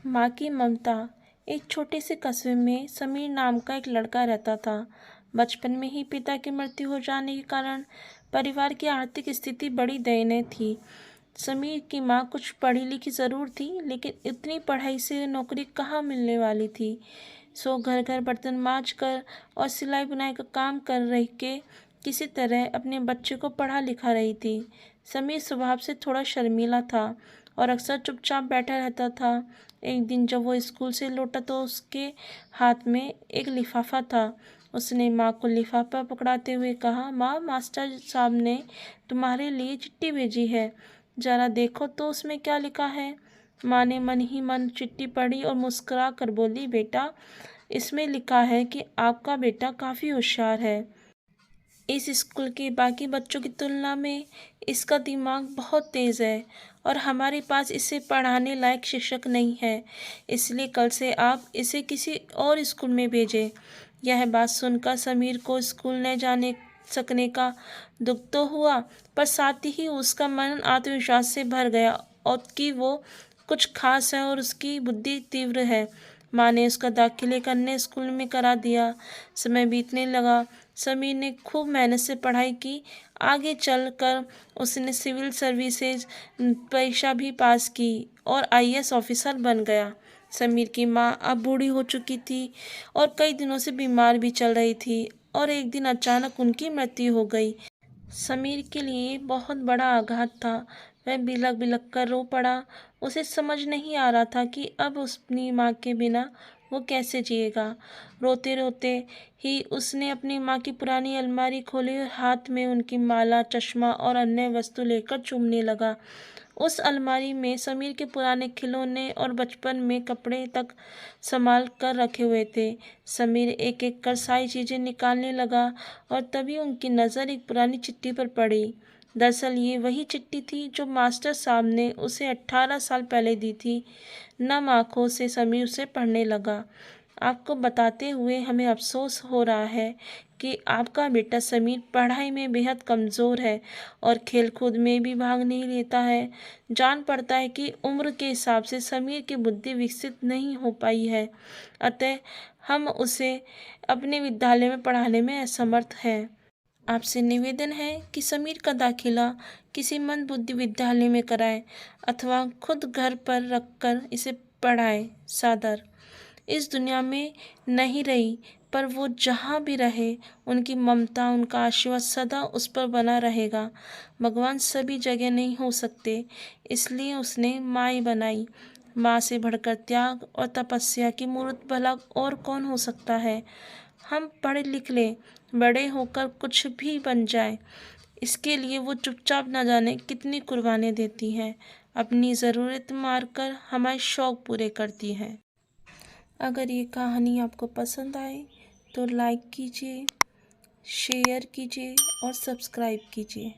माँ की ममता। एक छोटे से कस्बे में समीर नाम का एक लड़का रहता था। बचपन में ही पिता की मृत्यु हो जाने के कारण परिवार की आर्थिक स्थिति बड़ी दयनीय थी। समीर की माँ कुछ पढ़ी लिखी ज़रूर थी, लेकिन इतनी पढ़ाई से नौकरी कहाँ मिलने वाली थी। सो घर घर बर्तन मांज कर और सिलाई बुनाई का काम कर रही के किसी तरह अपने बच्चे को पढ़ा लिखा रही थी। समीर स्वभाव से थोड़ा शर्मीला था और अक्सर चुपचाप बैठा रहता था। एक दिन जब वो स्कूल से लौटा तो उसके हाथ में एक लिफाफा था। उसने माँ को लिफाफा पकड़ाते हुए कहा, माँ, मास्टर साहब ने तुम्हारे लिए चिट्ठी भेजी है, जरा देखो तो उसमें क्या लिखा है। माँ ने मन ही मन चिट्ठी पढ़ी और मुस्कुरा कर बोली, बेटा, इसमें लिखा है कि आपका बेटा काफ़ी होशियार है। इस स्कूल के बाकी बच्चों की तुलना में इसका दिमाग बहुत तेज़ है और हमारे पास इसे पढ़ाने लायक शिक्षक नहीं है, इसलिए कल से आप इसे किसी और स्कूल में भेजें। यह बात सुनकर समीर को स्कूल न जाने सकने का दुख तो हुआ, पर साथ ही उसका मन आत्मविश्वास से भर गया और कि वो कुछ खास है और उसकी बुद्धि तीव्र है। माँ ने उसका दाखिले करने स्कूल में करा दिया। समय बीतने लगा। समीर ने खूब मेहनत से पढ़ाई की। आगे चलकर उसने सिविल सर्विसेज परीक्षा भी पास की और आईएएस ऑफिसर बन गया। समीर की माँ अब बूढ़ी हो चुकी थी और कई दिनों से बीमार भी चल रही थी और एक दिन अचानक उनकी मृत्यु हो गई। समीर के लिए बहुत बड़ा आघात था। वह बिलख बिलख कर रो पड़ा। उसे समझ नहीं आ रहा था कि अब अपनी माँ के बिना वो कैसे जिएगा। रोते रोते ही उसने अपनी माँ की पुरानी अलमारी खोली और हाथ में उनकी माला, चश्मा और अन्य वस्तु लेकर चूमने लगा। उस अलमारी में समीर के पुराने खिलौने और बचपन में कपड़े तक संभाल कर रखे हुए थे। समीर एक एक कर सारी चीज़ें निकालने लगा और तभी उनकी नज़र एक पुरानी चिट्ठी पर पड़ी। दरअसल ये वही चिट्ठी थी जो मास्टर साहब ने उसे 18 साल पहले दी थी। नम आँखों से समीर उसे पढ़ने लगा। आपको बताते हुए हमें अफसोस हो रहा है कि आपका बेटा समीर पढ़ाई में बेहद कमज़ोर है और खेलकूद में भी भाग नहीं लेता है। जान पड़ता है कि उम्र के हिसाब से समीर की बुद्धि विकसित नहीं हो पाई है, अतः हम उसे अपने विद्यालय में पढ़ाने में असमर्थ हैं। आपसे निवेदन है कि समीर का दाखिला किसी मंदबुद्धि विद्यालय में कराएं अथवा खुद घर पर रखकर इसे पढ़ाएं। सादर। इस दुनिया में नहीं रही, पर वो जहाँ भी रहे उनकी ममता, उनका आशीर्वाद सदा उस पर बना रहेगा। भगवान सभी जगह नहीं हो सकते, इसलिए उसने माँ बनाई। माँ से बढ़कर त्याग और तपस्या की मूर्त भला और कौन हो सकता है। हम पढ़ लिख लें, बड़े होकर कुछ भी बन जाए, इसके लिए वो चुपचाप न जाने कितनी कुर्बानियाँ देती हैं। अपनी ज़रूरत मारकर हमारे शौक़ पूरे करती हैं। अगर ये कहानी आपको पसंद आए तो लाइक कीजिए, शेयर कीजिए और सब्सक्राइब कीजिए।